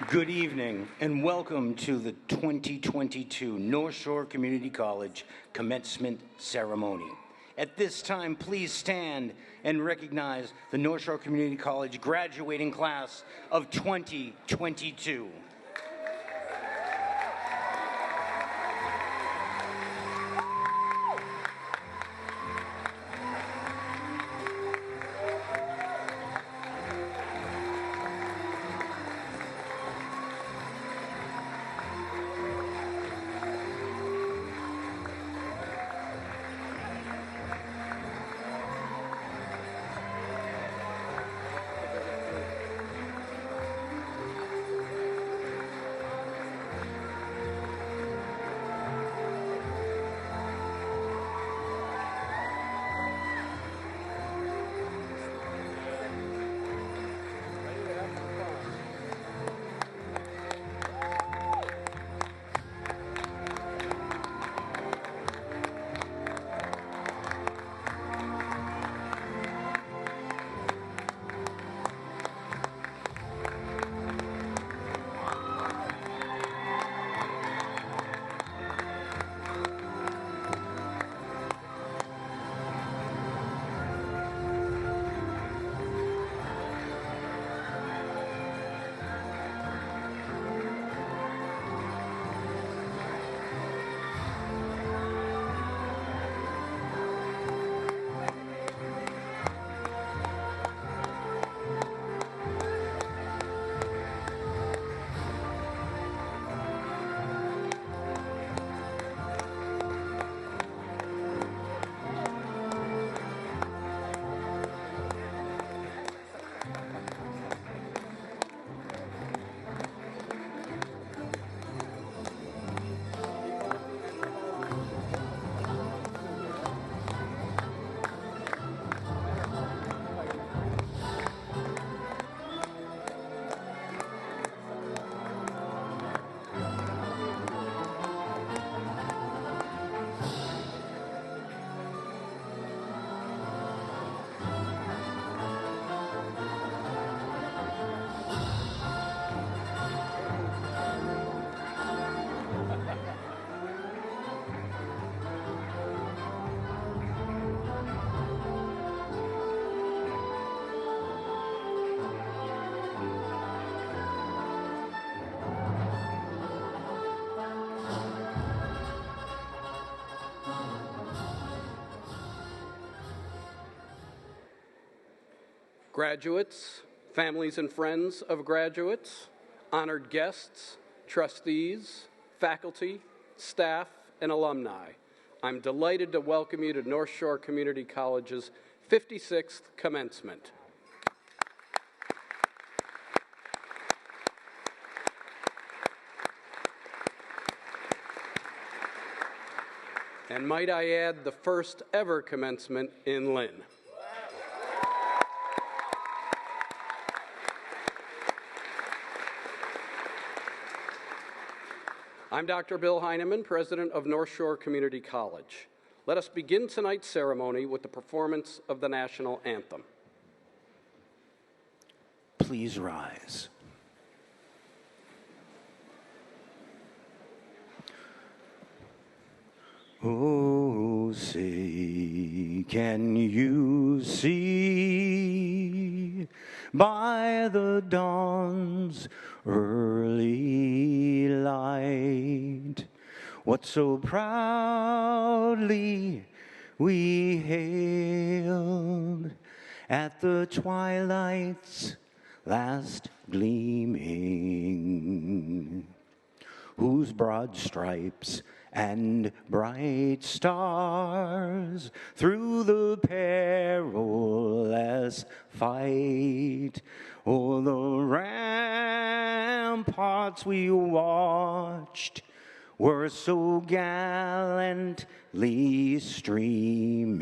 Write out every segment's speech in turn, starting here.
Good evening and welcome to the 2022 North Shore Community College Commencement Ceremony. At this time, please stand and recognize the North Shore Community College graduating class of 2022. Graduates, families and friends of graduates, honored guests, trustees, faculty, staff, and alumni, I'm delighted to welcome you to North Shore Community College's 56th commencement. And might I add, the first ever commencement in Lynn. I'm Dr. Bill Heineman, President of North Shore Community College. Let us begin tonight's ceremony with the performance of the national anthem. Please rise. Oh, say, can you see by the dawn's early light what so proudly we hailed at the twilight's last gleaming, whose broad stripes and bright stars through the perilous fight o'er the ramparts we watched were so gallantly streaming.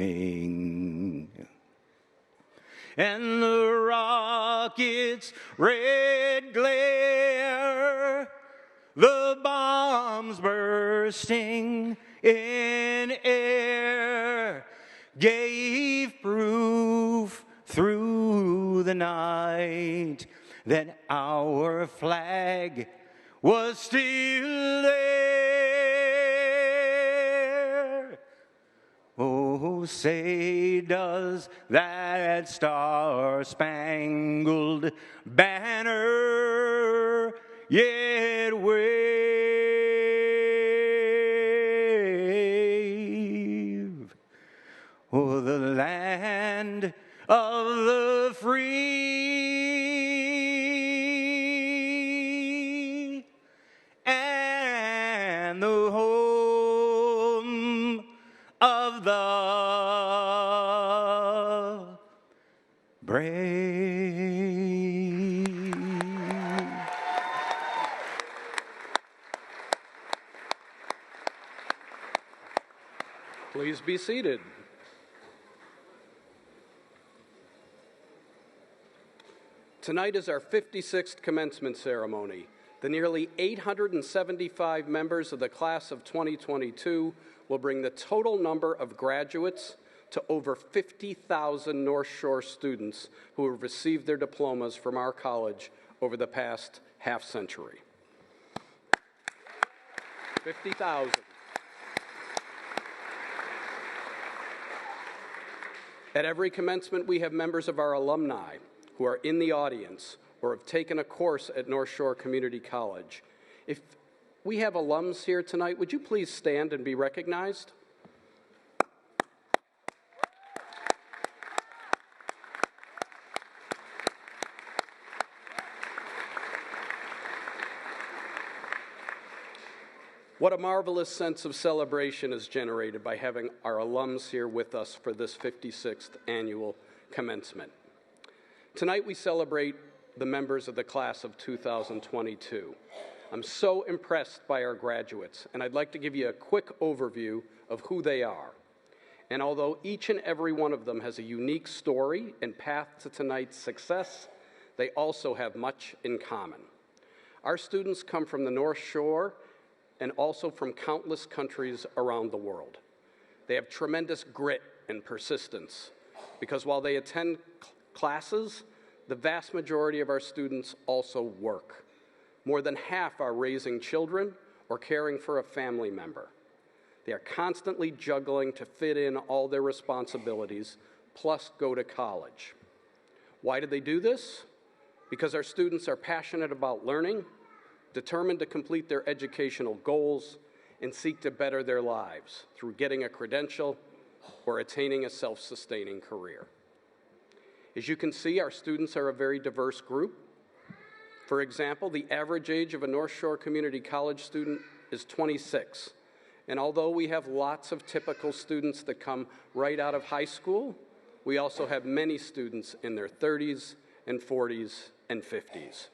And the rocket's red glare, the bombs bursting in air, gave proof through the night that our flag was still there. Oh, say does that star-spangled banner yet wave? Oh, the land of the free and the home of the brave. Please be seated. Tonight is our 56th commencement ceremony. The nearly 875 members of the class of 2022 will bring the total number of graduates to over 50,000 North Shore students who have received their diplomas from our college over the past half-century. 50,000. At every commencement, we have members of our alumni who are in the audience or have taken a course at North Shore Community College. If we have alums here tonight, would you please stand and be recognized? What a marvelous sense of celebration is generated by having our alums here with us for this 56th annual commencement. Tonight we celebrate the members of the class of 2022. I'm so impressed by our graduates, and I'd like to give you a quick overview of who they are. And although each and every one of them has a unique story and path to tonight's success, they also have much in common. Our students come from the North Shore and also from countless countries around the world. They have tremendous grit and persistence because while they attend classes, the vast majority of our students also work. More than half are raising children or caring for a family member. They are constantly juggling to fit in all their responsibilities, plus go to college. Why do they do this? Because our students are passionate about learning, determined to complete their educational goals, and seek to better their lives through getting a credential or attaining a self-sustaining career. As you can see, our students are a very diverse group. For example, the average age of a North Shore Community College student is 26. And although we have lots of typical students that come right out of high school, we also have many students in their 30s and 40s and 50s.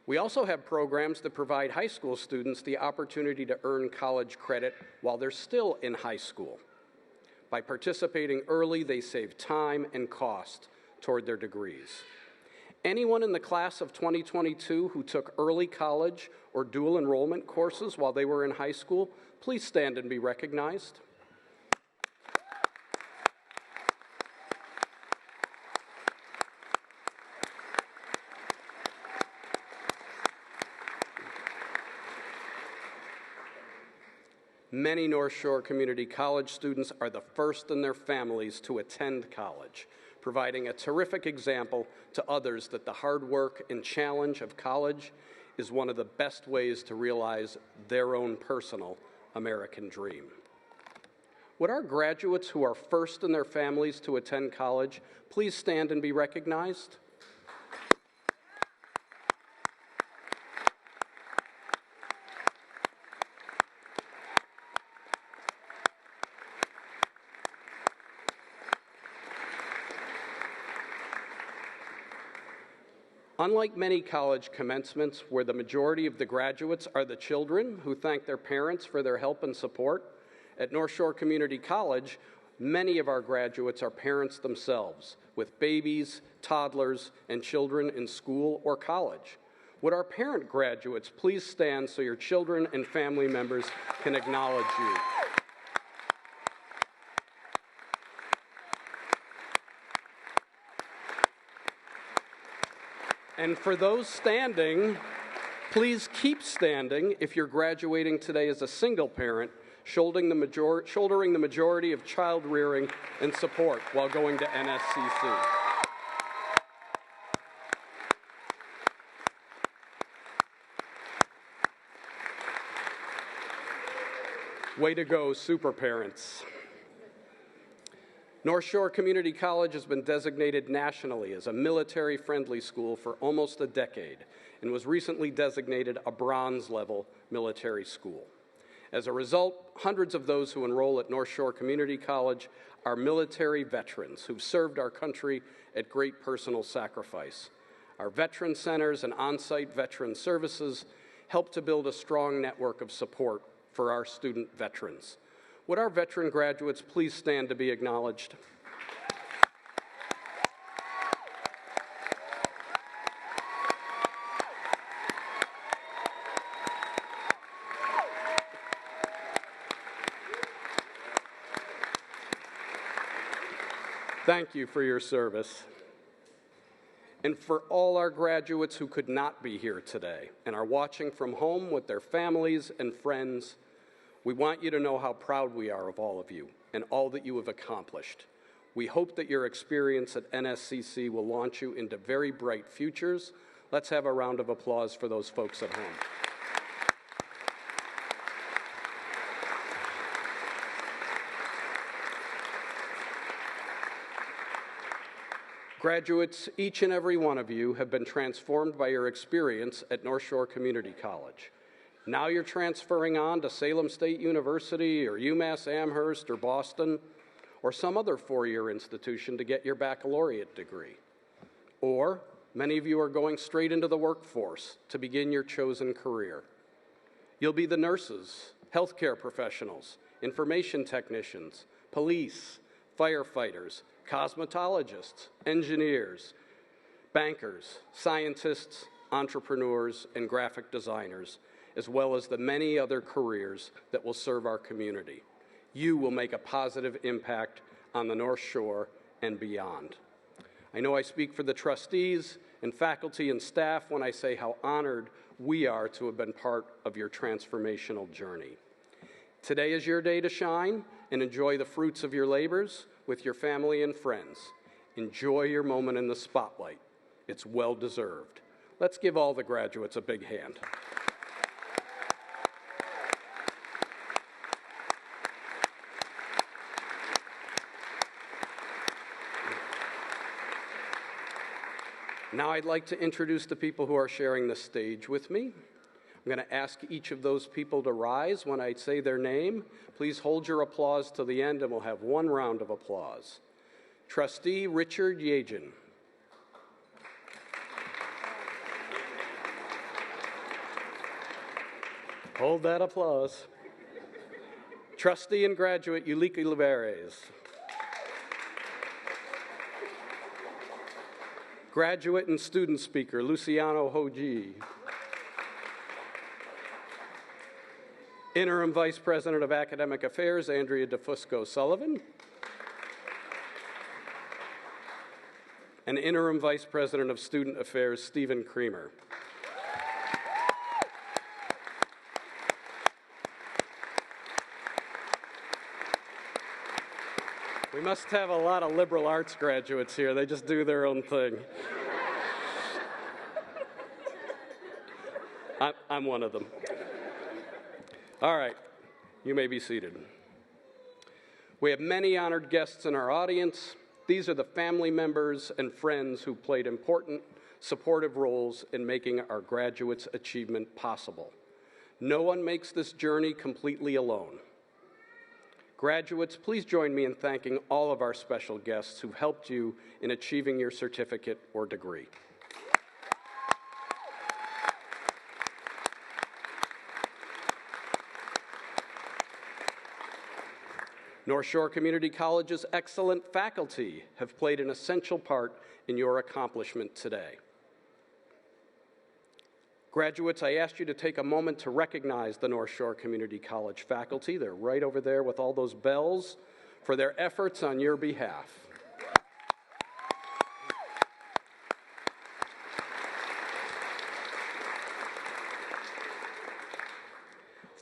We also have programs that provide high school students the opportunity to earn college credit while they're still in high school. By participating early, they save time and cost toward their degrees. Anyone in the class of 2022 who took early college or dual enrollment courses while they were in high school, please stand and be recognized. Many North Shore Community College students are the first in their families to attend college, providing a terrific example to others that the hard work and challenge of college is one of the best ways to realize their own personal American dream. Would our graduates who are first in their families to attend college please stand and be recognized? Unlike many college commencements where the majority of the graduates are the children who thank their parents for their help and support, at North Shore Community College, many of our graduates are parents themselves, with babies, toddlers, and children in school or college. Would our parent graduates please stand so your children and family members can acknowledge you? And for those standing, please keep standing if you're graduating today as a single parent, shouldering the majority of child rearing and support while going to NSCC. Way to go, super parents. North Shore Community College has been designated nationally as a military-friendly school for almost a decade and was recently designated a bronze-level military school. As a result, hundreds of those who enroll at North Shore Community College are military veterans who've served our country at great personal sacrifice. Our veteran centers and on-site veteran services help to build a strong network of support for our student veterans. Would our veteran graduates please stand to be acknowledged? Thank you for your service. And for all our graduates who could not be here today and are watching from home with their families and friends, we want you to know how proud we are of all of you and all that you have accomplished. We hope that your experience at NSCC will launch you into very bright futures. Let's have a round of applause for those folks at home. Graduates, each and every one of you have been transformed by your experience at North Shore Community College. Now you're transferring on to Salem State University or UMass Amherst or Boston or some other four-year institution to get your baccalaureate degree. Or many of you are going straight into the workforce to begin your chosen career. You'll be the nurses, healthcare professionals, information technicians, police, firefighters, cosmetologists, engineers, bankers, scientists, entrepreneurs, and graphic designers, as well as the many other careers that will serve our community. You will make a positive impact on the North Shore and beyond. I know I speak for the trustees and faculty and staff when I say how honored we are to have been part of your transformational journey. Today is your day to shine and enjoy the fruits of your labors with your family and friends. Enjoy your moment in the spotlight. It's well deserved. Let's give all the graduates a big hand. Now I'd like to introduce the people who are sharing the stage with me. I'm going to ask each of those people to rise when I say their name. Please hold your applause to the end and we'll have one round of applause. Trustee Richard Yagin. Hold that applause. Trustee and graduate Yulika Liveres. Graduate and student speaker Luciano Hoji. Interim Vice President of Academic Affairs Andrea DeFusco Sullivan. And Interim Vice President of Student Affairs Stephen Creamer. We must have a lot of liberal arts graduates here. They just do their own thing. I'm one of them. All right, you may be seated. We have many honored guests in our audience. These are the family members and friends who played important, supportive roles in making our graduates' achievement possible. No one makes this journey completely alone. Graduates, please join me in thanking all of our special guests who helped you in achieving your certificate or degree. North Shore Community College's excellent faculty have played an essential part in your accomplishment today. Graduates, I asked you to take a moment to recognize the North Shore Community College faculty. They're right over there with all those bells for their efforts on your behalf.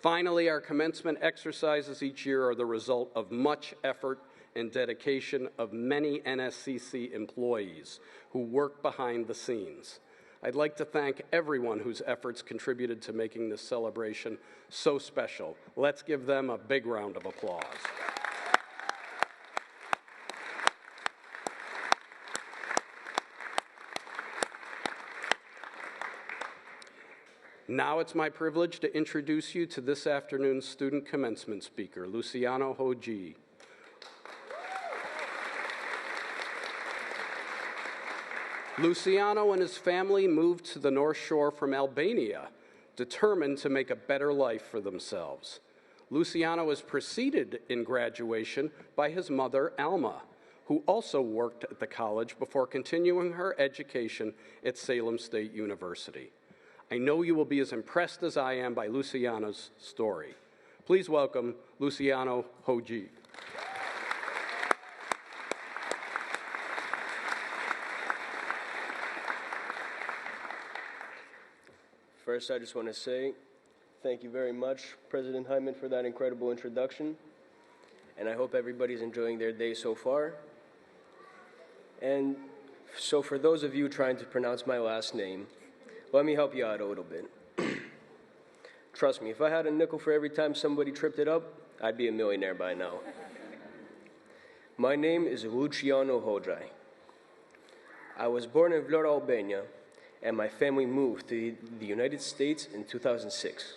Finally, our commencement exercises each year are the result of much effort and dedication of many NSCC employees who work behind the scenes. I'd like to thank everyone whose efforts contributed to making this celebration so special. Let's give them a big round of applause. Now it's my privilege to introduce you to this afternoon's student commencement speaker, Luciano Hoji. Luciano and his family moved to the North Shore from Albania, determined to make a better life for themselves. Luciano was preceded in graduation by his mother, Alma, who also worked at the college before continuing her education at Salem State University. I know you will be as impressed as I am by Luciano's story. Please welcome Luciano Hoji. First, I just want to say thank you very much, President Hyman, for that incredible introduction. And I hope everybody's enjoying their day so far. And so for those of you trying to pronounce my last name, let me help you out a little bit. Trust me, if I had a nickel for every time somebody tripped it up, I'd be a millionaire by now. My name is Luciano Hoji. I was born in Vlora, Albania, and my family moved to the United States in 2006.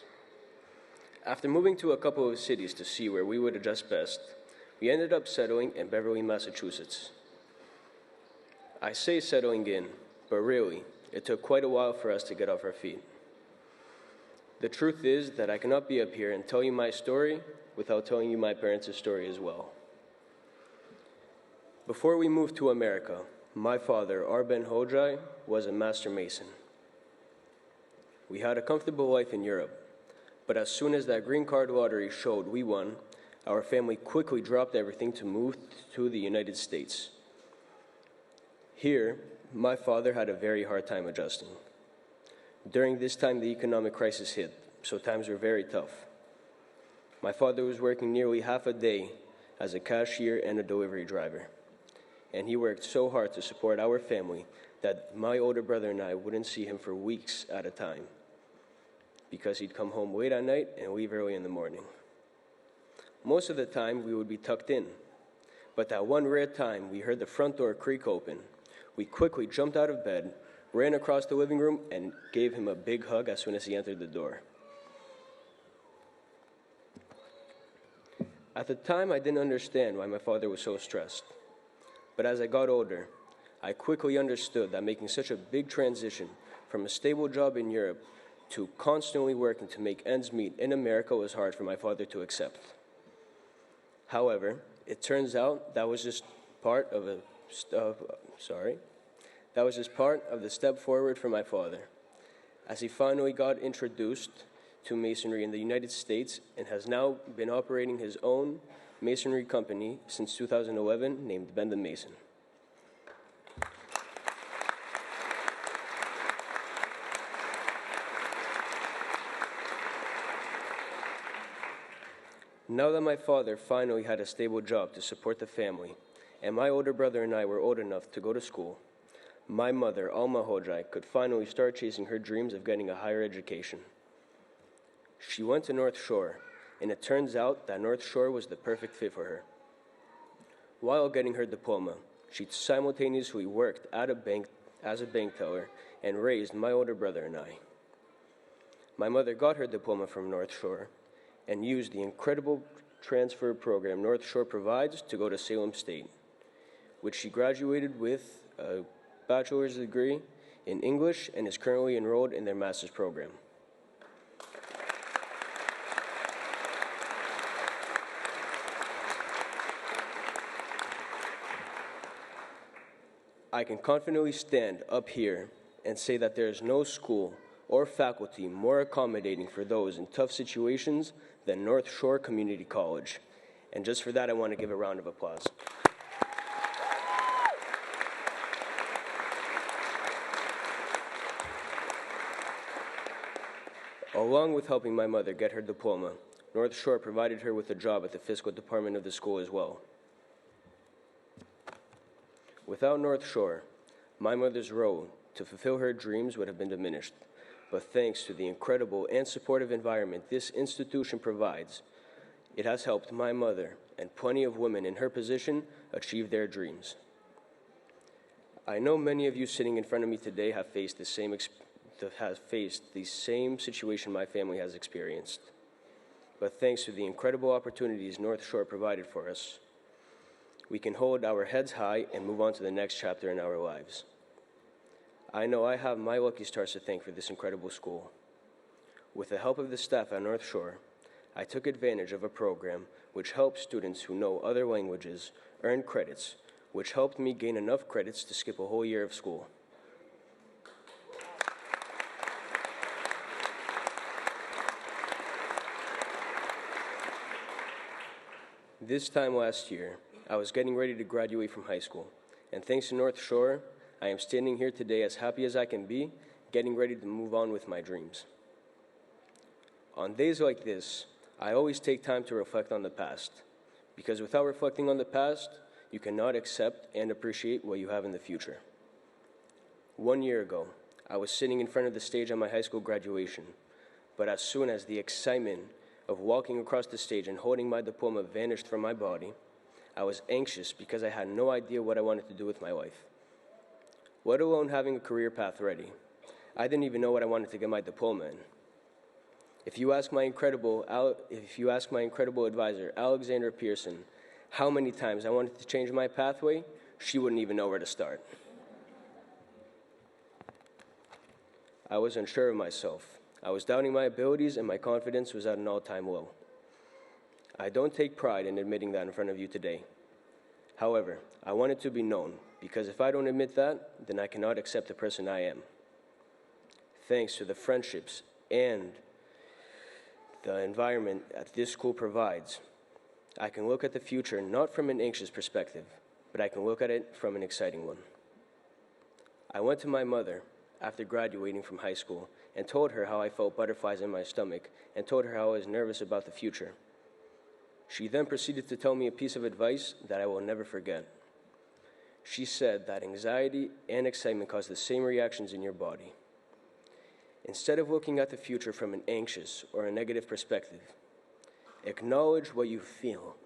After moving to a couple of cities to see where we would adjust best, we ended up settling in Beverly, Massachusetts. I say settling in, but really, it took quite a while for us to get off our feet. The truth is that I cannot be up here and tell you my story without telling you my parents' story as well. Before we moved to America, my father, Arben Hoji, was a master mason. We had a comfortable life in Europe, but as soon as that green card lottery showed we won, our family quickly dropped everything to move to the United States. Here, my father had a very hard time adjusting. During this time, the economic crisis hit, so times were very tough. My father was working nearly half a day as a cashier and a delivery driver, and he worked so hard to support our family that my older brother and I wouldn't see him for weeks at a time because he'd come home late at night and leave early in the morning. Most of the time, we would be tucked in, but that one rare time we heard the front door creak open, we quickly jumped out of bed, ran across the living room, and gave him a big hug as soon as he entered the door. At the time, I didn't understand why my father was so stressed. But as I got older, I quickly understood that making such a big transition from a stable job in Europe to constantly working to make ends meet in America was hard for my father to accept. However, it turns out that was just part of the step forward for my father, as he finally got introduced to masonry in the United States and has now been operating his own masonry company since 2011 named Ben the Mason. Now that my father finally had a stable job to support the family, and my older brother and I were old enough to go to school, my mother, Alma Hoji, could finally start chasing her dreams of getting a higher education. She went to North Shore, and it turns out that North Shore was the perfect fit for her. While getting her diploma, she simultaneously worked at a bank as a bank teller and raised my older brother and I. My mother got her diploma from North Shore and used the incredible transfer program North Shore provides to go to Salem State, which she graduated with a bachelor's degree in English and is currently enrolled in their master's program. I can confidently stand up here and say that there is no school or faculty more accommodating for those in tough situations than North Shore Community College. And just for that, I want to give a round of applause. Along with helping my mother get her diploma, North Shore provided her with a job at the fiscal department of the school as well. Without North Shore, my mother's road to fulfill her dreams would have been diminished. But thanks to the incredible and supportive environment this institution provides, it has helped my mother and plenty of women in her position achieve their dreams. I know many of you sitting in front of me today have faced the same situation my family has experienced. But thanks to the incredible opportunities North Shore provided for us, we can hold our heads high and move on to the next chapter in our lives. I know I have my lucky stars to thank for this incredible school. With the help of the staff at North Shore, I took advantage of a program which helps students who know other languages earn credits, which helped me gain enough credits to skip a whole year of school. This time last year, I was getting ready to graduate from high school, and thanks to North Shore, I am standing here today as happy as I can be, getting ready to move on with my dreams. On days like this, I always take time to reflect on the past, because without reflecting on the past, you cannot accept and appreciate what you have in the future. 1 year ago, I was sitting in front of the stage on my high school graduation, but as soon as the excitement of walking across the stage and holding my diploma vanished from my body, I was anxious because I had no idea what I wanted to do with my life, let alone having a career path ready. I didn't even know what I wanted to get my diploma in. If you ask my incredible advisor, Alexandra Pearson, how many times I wanted to change my pathway, she wouldn't even know where to start. I was unsure of myself. I was doubting my abilities, and my confidence was at an all-time low. I don't take pride in admitting that in front of you today. However, I want it to be known, because if I don't admit that, then I cannot accept the person I am. Thanks to the friendships and the environment that this school provides, I can look at the future not from an anxious perspective, but I can look at it from an exciting one. I went to my mother after graduating from high school and told her how I felt butterflies in my stomach and told her how I was nervous about the future. She then proceeded to tell me a piece of advice that I will never forget. She said that anxiety and excitement cause the same reactions in your body. Instead of looking at the future from an anxious or a negative perspective, acknowledge what you feel,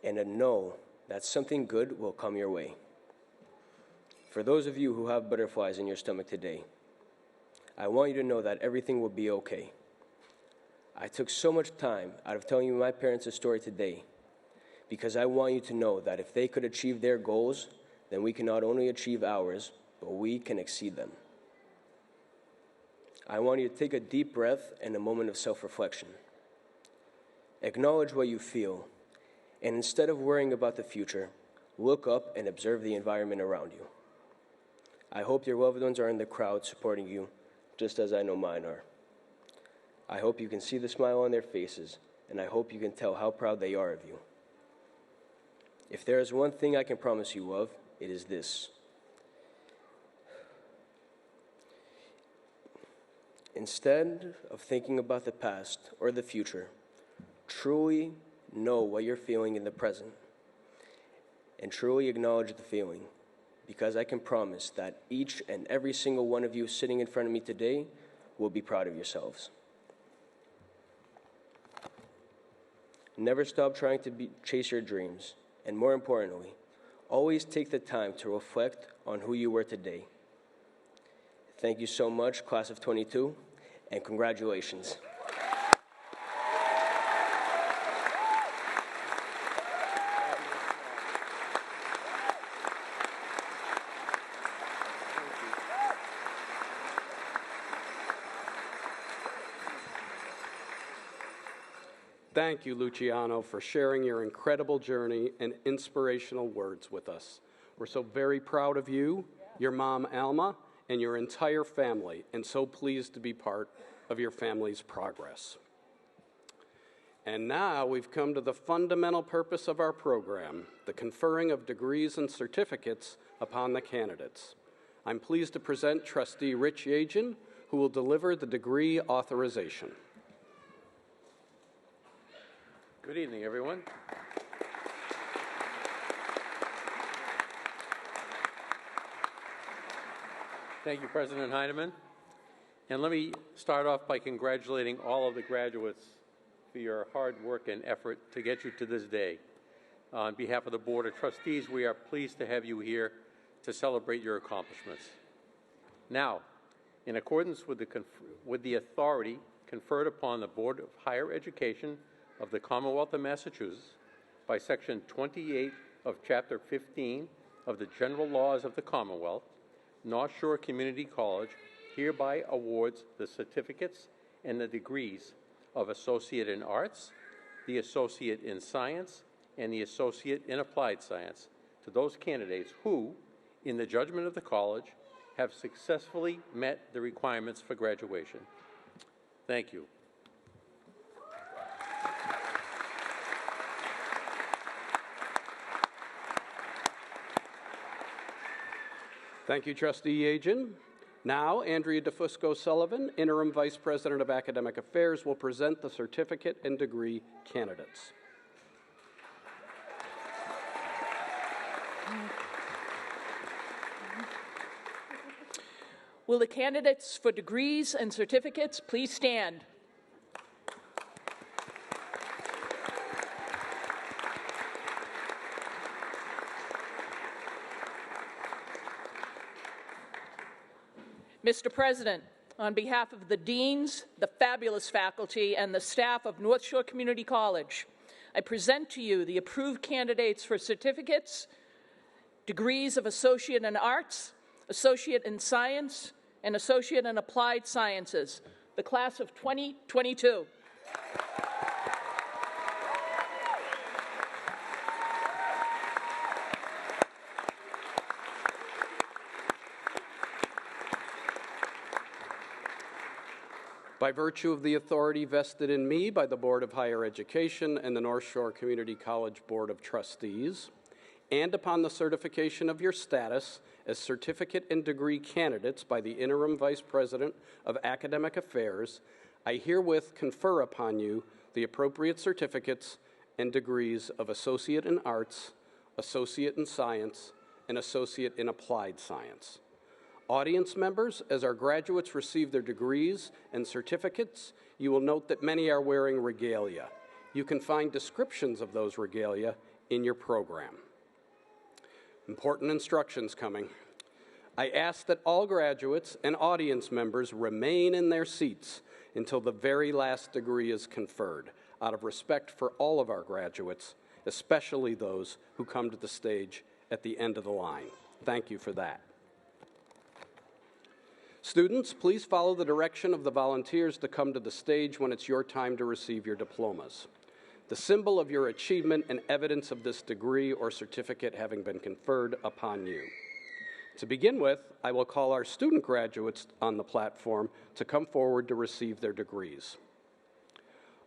and know that something good will come your way. For those of you who have butterflies in your stomach today, I want you to know that everything will be okay. I took so much time out of telling you my parents' story today because I want you to know that if they could achieve their goals, then we can not only achieve ours, but we can exceed them. I want you to take a deep breath and a moment of self-reflection. Acknowledge what you feel, and instead of worrying about the future, look up and observe the environment around you. I hope your loved ones are in the crowd supporting you, just as I know mine are. I hope you can see the smile on their faces, and I hope you can tell how proud they are of you. If there is one thing I can promise you of, it is this. Instead of thinking about the past or the future, truly know what you're feeling in the present and truly acknowledge the feeling, because I can promise that each and every single one of you sitting in front of me today will be proud of yourselves. Never stop trying to chase your dreams, and more importantly, always take the time to reflect on who you were today. Thank you so much, Class of 22, and congratulations. Thank you, Luciano, for sharing your incredible journey and inspirational words with us. We're so very proud of you, your mom, Alma, and your entire family, and so pleased to be part of your family's progress. And now we've come to the fundamental purpose of our program, the conferring of degrees and certificates upon the candidates. I'm pleased to present Trustee Rich Yagin, who will deliver the degree authorization. Good evening, everyone. Thank you, President Heinemann. And let me start off by congratulating all of the graduates for your hard work and effort to get you to this day. On behalf of the Board of Trustees, we are pleased to have you here to celebrate your accomplishments. Now, in accordance with the authority conferred upon the Board of Higher Education of the Commonwealth of Massachusetts by Section 28 of Chapter 15 of the General Laws of the Commonwealth, North Shore Community College hereby awards the certificates and the degrees of Associate in Arts, the Associate in Science, and the Associate in Applied Science to those candidates who, in the judgment of the college, have successfully met the requirements for graduation. Thank you. Thank you, Trustee Yagin. Now, Andrea DeFusco Sullivan, Interim Vice President of Academic Affairs, will present the certificate and degree candidates. Will the candidates for degrees and certificates please stand? Mr. President, on behalf of the deans, the fabulous faculty, and the staff of North Shore Community College, I present to you the approved candidates for certificates, degrees of Associate in Arts, Associate in Science, and Associate in Applied Sciences, the class of 2022. By virtue of the authority vested in me by the Board of Higher Education and the North Shore Community College Board of Trustees, and upon the certification of your status as certificate and degree candidates by the Interim Vice President of Academic Affairs, I herewith confer upon you the appropriate certificates and degrees of Associate in Arts, Associate in Science, and Associate in Applied Science. Audience members, as our graduates receive their degrees and certificates, you will note that many are wearing regalia. You can find descriptions of those regalia in your program. Important instructions coming. I ask that all graduates and audience members remain in their seats until the very last degree is conferred, out of respect for all of our graduates, especially those who come to the stage at the end of the line. Thank you for that. Students, please follow the direction of the volunteers to come to the stage when it's your time to receive your diplomas. The symbol of your achievement and evidence of this degree or certificate having been conferred upon you. To begin with, I will call our student graduates on the platform to come forward to receive their degrees.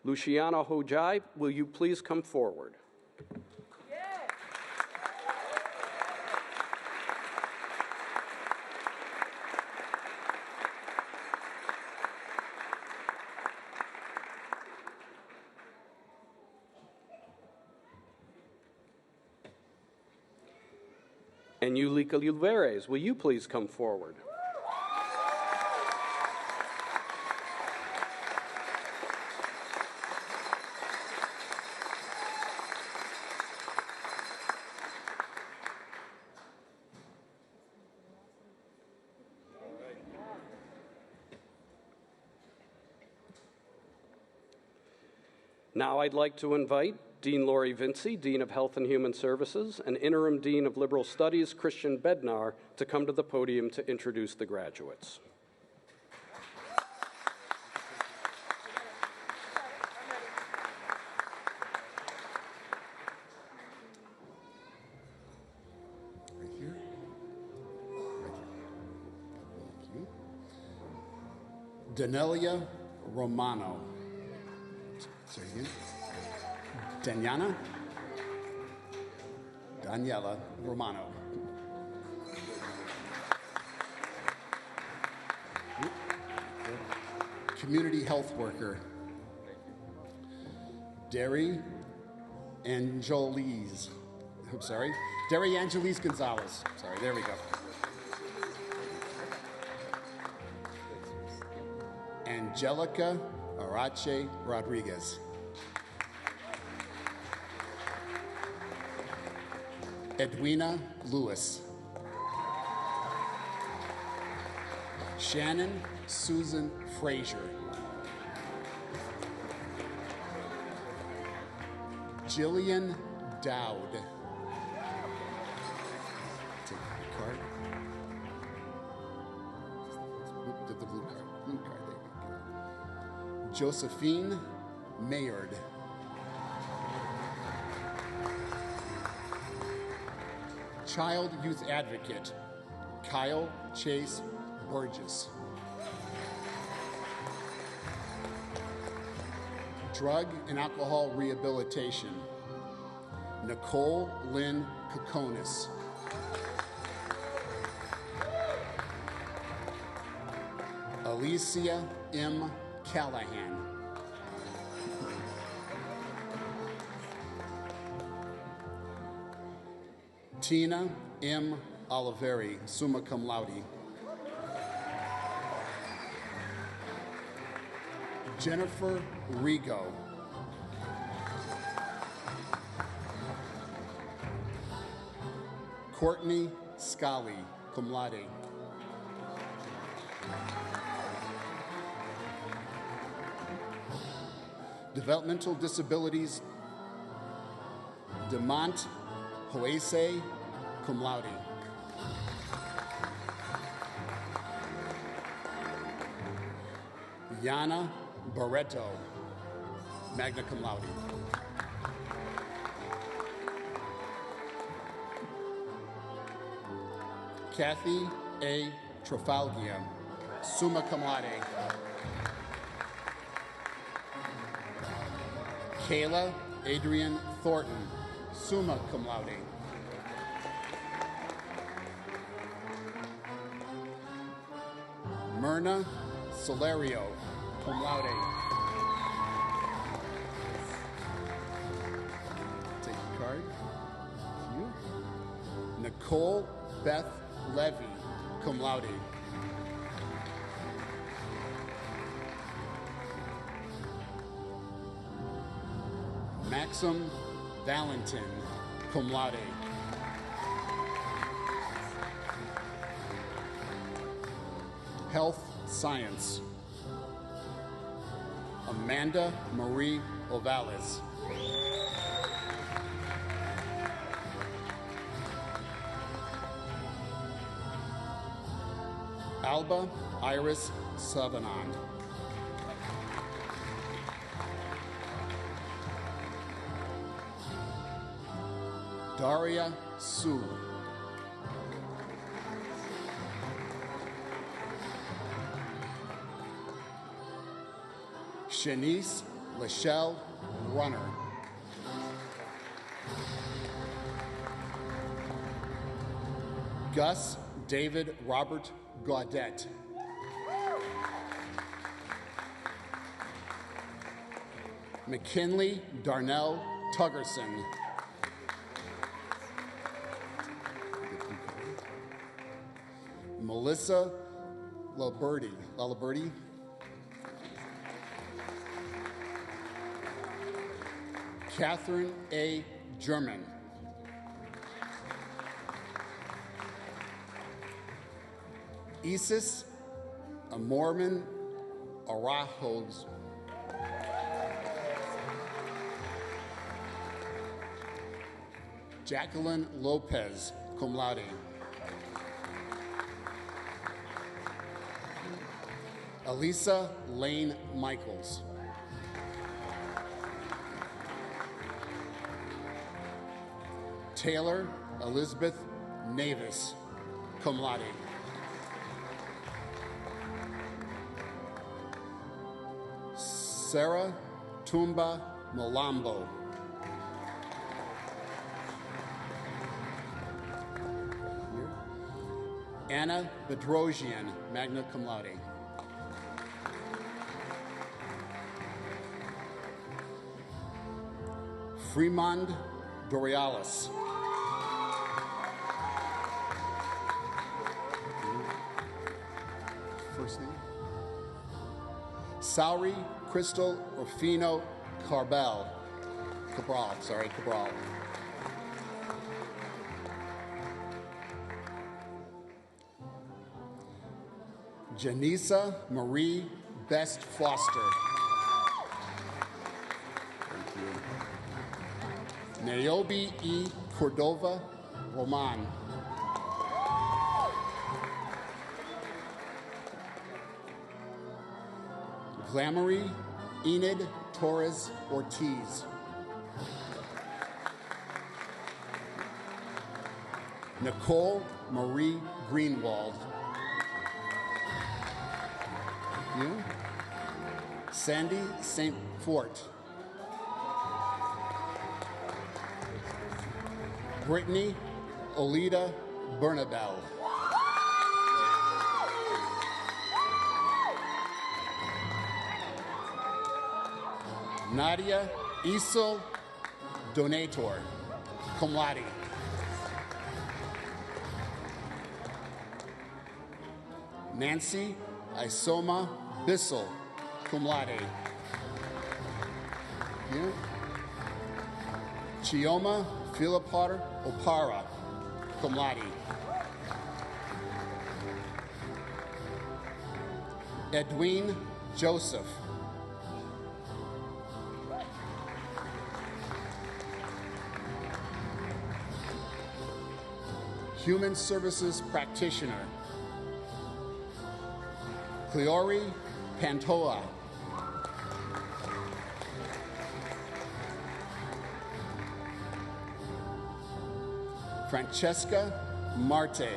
Luciana Hojai, will you please come forward? And Yulika Luveres, will you please come forward? Now I'd like to invite Dean Lori Vinci, Dean of Health and Human Services, and Interim Dean of Liberal Studies, Christian Bednar, to come to the podium to introduce the graduates. Right here. Right here. Thank you. Danelia Romano. Say again. Daniela Romano. community health worker. Derry Angelise Gonzalez. Sorry, there we go. Angelica Arache Rodriguez. Edwina Lewis. Shannon Susan Frazier. Jillian Dowd. Take the card. The blue card. Blue card, there we go. Josephine Mayard. Child Youth Advocate, Kyle Chase Burgess. Drug and Alcohol Rehabilitation, Nicole Lynn Kokonis. Alicia M. Callahan. Tina M. Oliveri, summa cum laude. Jennifer Rigo. Courtney Scally, cum laude. Developmental Disabilities, Demont Hoese, cum laude. Yana Barreto, magna cum laude. Kathy A. Trafalgar, summa cum laude. Kayla Adrian Thornton, summa cum laude. Myrna Solario, cum laude. Take your card. Thank you. Nicole Beth Levy, cum laude. Maxim Valentin, cum laude. Health Science, Amanda Marie Ovales. Alba Iris Savanon. Daria Sue. Shanice Lachelle Runner. Gus David Robert Gaudette. McKinley Darnell Tuggerson. Melissa Laliberti. Catherine A. German. Isis Amorman Arajos. Jacqueline Lopez, cum laude. Elisa Lane Michaels. Taylor Elizabeth Navis, cum laude. Sarah Tumba Malambo. Anna Bedrosian, magna cum laude. Fremond Dorealis. First name? Sauri Crystal Rufino Cabral. Cabral. Janisa Marie Best Foster. Thank you. Niobe E. Cordova Roman. Glamory Enid Torres Ortiz. Nicole Marie Greenwald. Thank you. Sandy St. Fort. Brittany Olida Bernabel. Nadia Isel Donator, cum laude. Nancy Isoma Bissell, cum laude. Yeah. Chioma Philipar Opara, cum laude. Edwin Joseph. Human Services Practitioner. Cleori Pantoa. Francesca Marte.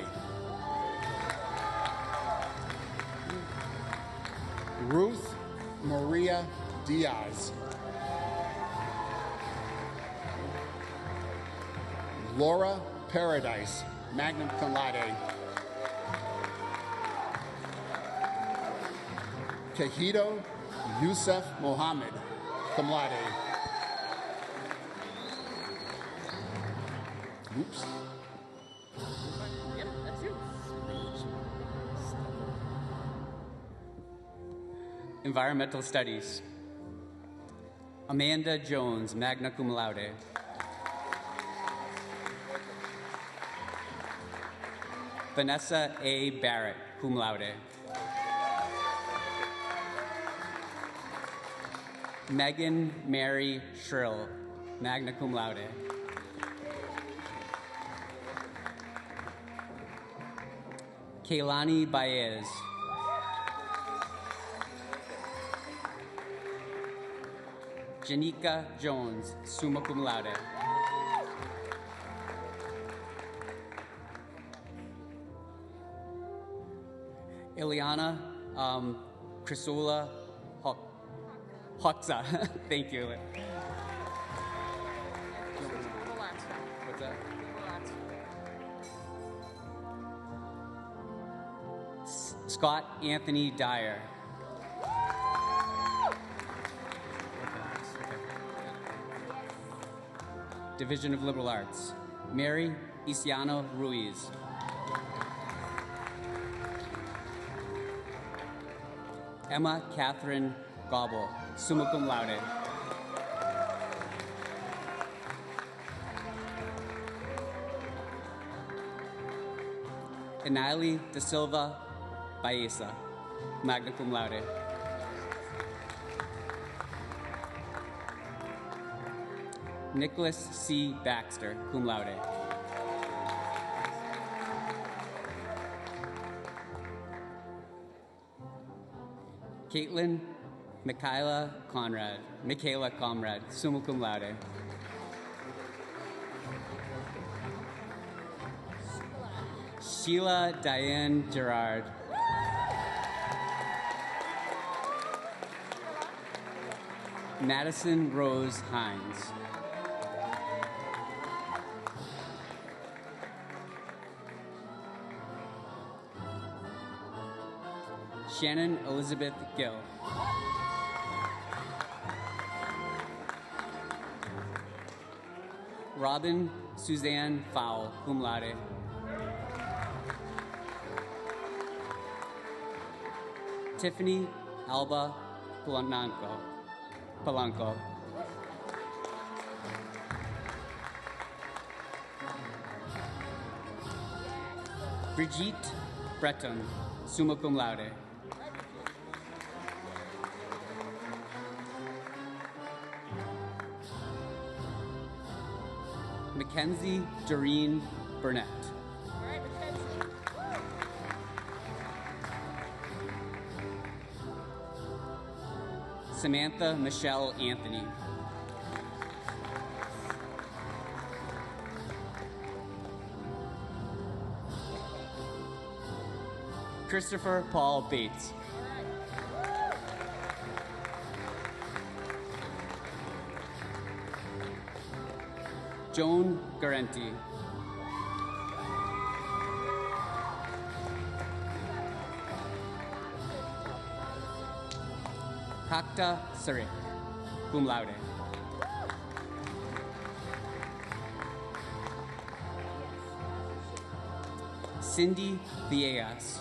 Ruth Maria Diaz. Laura Paradise, magna cum laude. Kahito Yusuf Mohammed, cum laude. Oops. Yep, that's you. Environmental Studies. Amanda Jones, magna cum laude. Vanessa A. Barrett, cum laude. Megan Mary Shrill, magna cum laude. Kaylani Baez. Janika Jones, summa cum laude. Ileana Crisula Hoxa. Thank you. What's that? Scott Anthony Dyer. Division of Liberal Arts. Mary Isiano Ruiz. Emma Catherine Gobble, summa cum laude. Enali De Silva Baeza, magna cum laude. Nicholas C. Baxter, cum laude. Caitlin Michaela Conrad, summa cum laude. Sheila Diane Gerard. Madison Rose Hines. Shannon Elizabeth Gill. Robin Suzanne Fowl, cum laude. Tiffany Alba Polanco. Brigitte Breton, summa cum laude. Mackenzie Doreen Burnett. Samantha Michelle Anthony. Christopher Paul Bates. Joan Garenti. Kakta Sarik, cum laude. Cindy Villegas.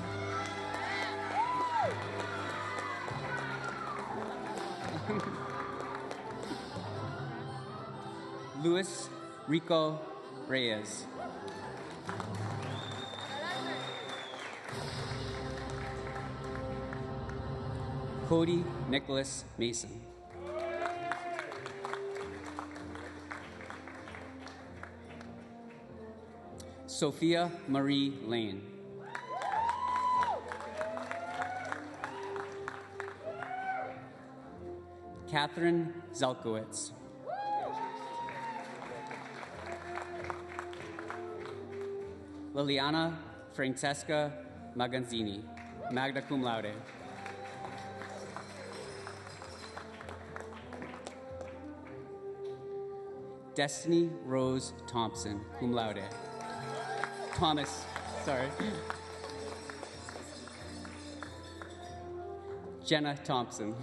Luis Rico Reyes. Cody Nicholas Mason. Sophia Marie Lane. Catherine Zelkowitz. Liliana Francesca Maganzini, magna cum laude. Destiny Rose Thompson, cum laude. Thomas, sorry. Jenna Thompson.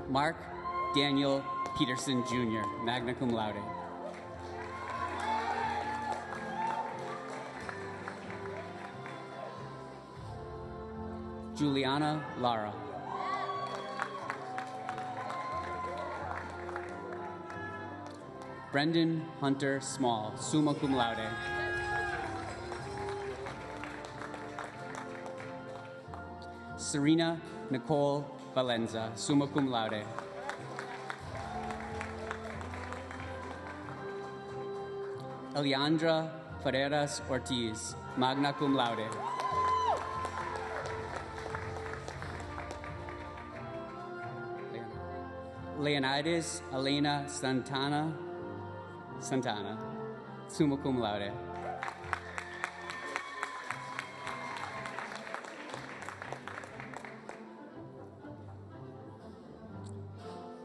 Mark Daniel Peterson Jr., magna cum laude. Juliana Lara. Brendan Hunter Small, summa cum laude. Serena Nicole Valenza, summa cum laude. Eliandra Ferreras Ortiz, magna cum laude. Leonidas Elena Santana, summa cum laude.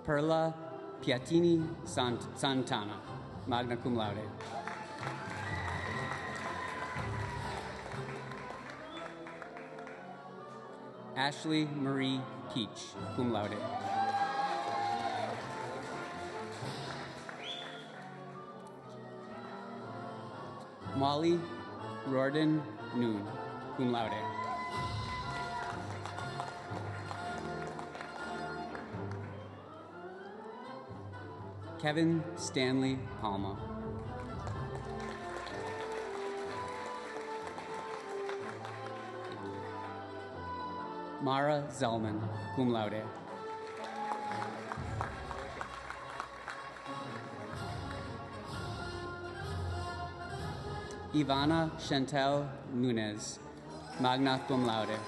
Perla Piatini Santana, magna cum laude. Ashley Marie Peach, cum laude. Molly Riordan Noon, cum laude. Kevin Stanley Palma. Mara Zellman, cum laude. Ivana Chantel Nunez, magna cum laude.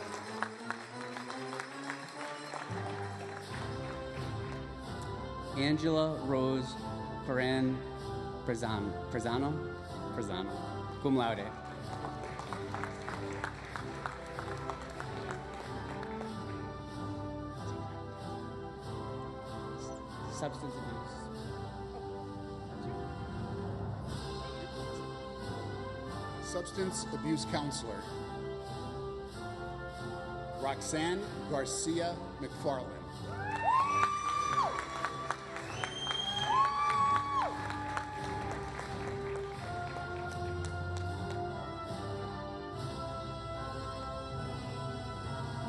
Angela Rose Ferran Prezano, cum laude. Substance abuse. Substance abuse counselor. Roxanne Garcia McFarland.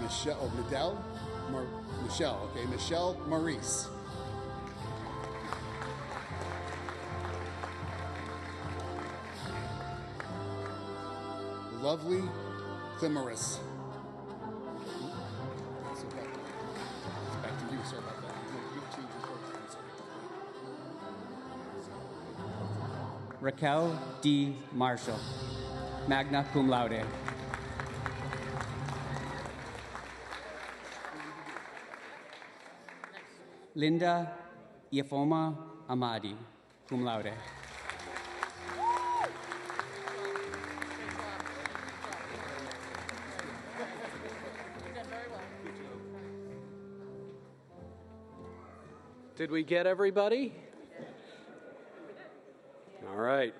Michelle Maurice. Lovely Climaris. So back to you, sorry about that. You change your first, I'm sorry. Raquel D. Marshall, magna cum laude. Linda Iafoma Amadi, cum laude. Did we get everybody? All right.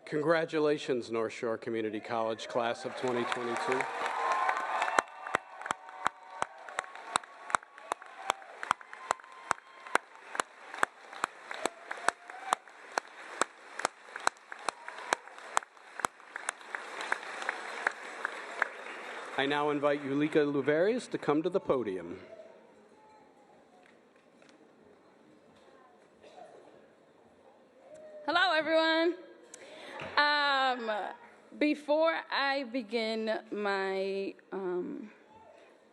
Congratulations, North Shore Community College class of 2022. I now invite Yulika Luveres to come to the podium. Hello, everyone. Before I begin my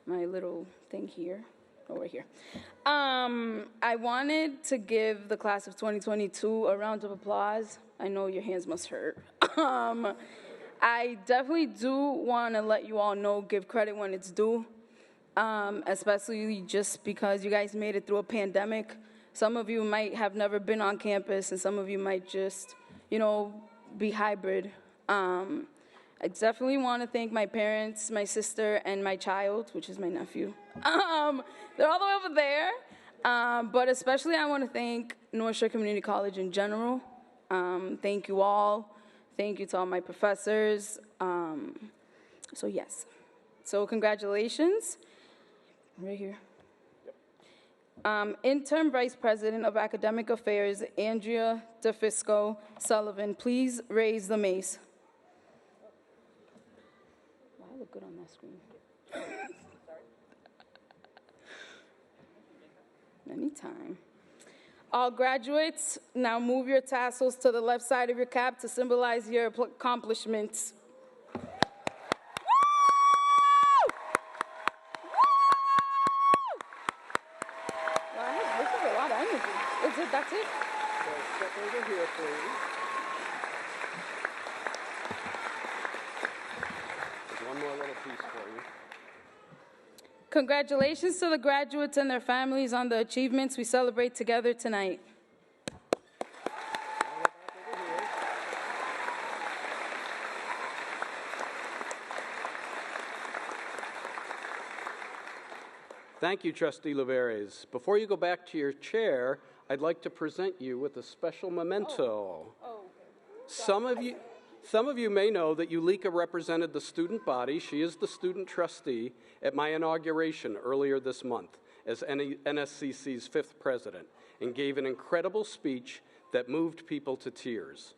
my little thing here, over here, I wanted to give the class of 2022 a round of applause. I know your hands must hurt. I definitely do want to let you all know, give credit when it's due, especially just because you guys made it through a pandemic. Some of you might have never been on campus, and some of you might just, be hybrid. I definitely want to thank my parents, my sister, and my child, which is my nephew. They're all the way over there. But especially I want to thank North Shore Community College in general. Thank you all. Thank you to all my professors. So yes. So congratulations. Right here. Interim Vice President of Academic Affairs, Andrea DeFisco Sullivan, please raise the mace. Wow, I look good on that screen. Anytime. All graduates, now move your tassels to the left side of your cap to symbolize your accomplishments. That's it? So step over here, please. There's one more little piece for you. Congratulations to the graduates and their families on the achievements we celebrate together tonight. Thank you, Trustee Luveres. Before you go back to your chair, I'd like to present you with a special memento. Some of you may know that Yulika represented the student body. She is the student trustee at my inauguration earlier this month as NSCC's 5th president and gave an incredible speech that moved people to tears.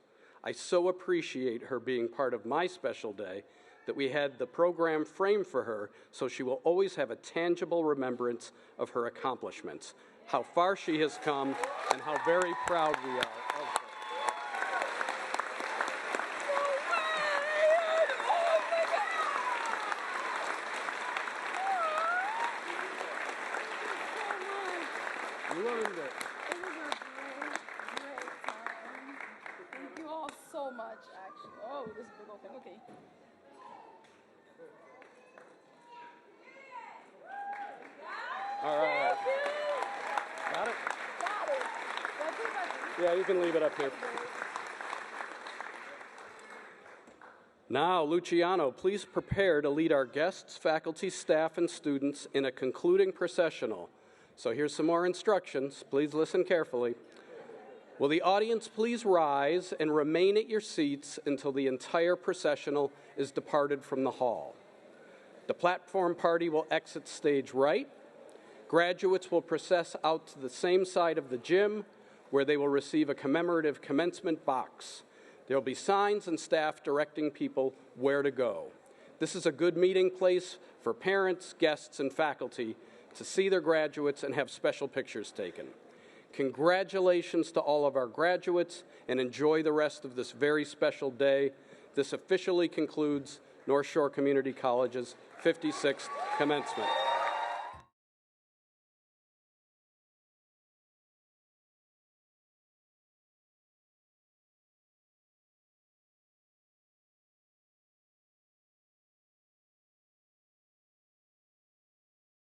I so appreciate her being part of my special day that we had the program framed for her so she will always have a tangible remembrance of her accomplishments, how far she has come, and how very proud we are of her. You earned it. It was a great time. Thank you all so much, actually. Oh, this big old thing, okay. All right. Got it? Yeah, you can leave it up here. Now, Luciano, please prepare to lead our guests, faculty, staff, and students in a concluding processional. So here's some more instructions. Please listen carefully. Will the audience please rise and remain at your seats until the entire processional is departed from the hall. The platform party will exit stage right. Graduates will process out to the same side of the gym where they will receive a commemorative commencement box. There will be signs and staff directing people where to go. This is a good meeting place for parents, guests, and faculty to see their graduates and have special pictures taken. Congratulations to all of our graduates, and enjoy the rest of this very special day. This officially concludes North Shore Community College's 56th commencement.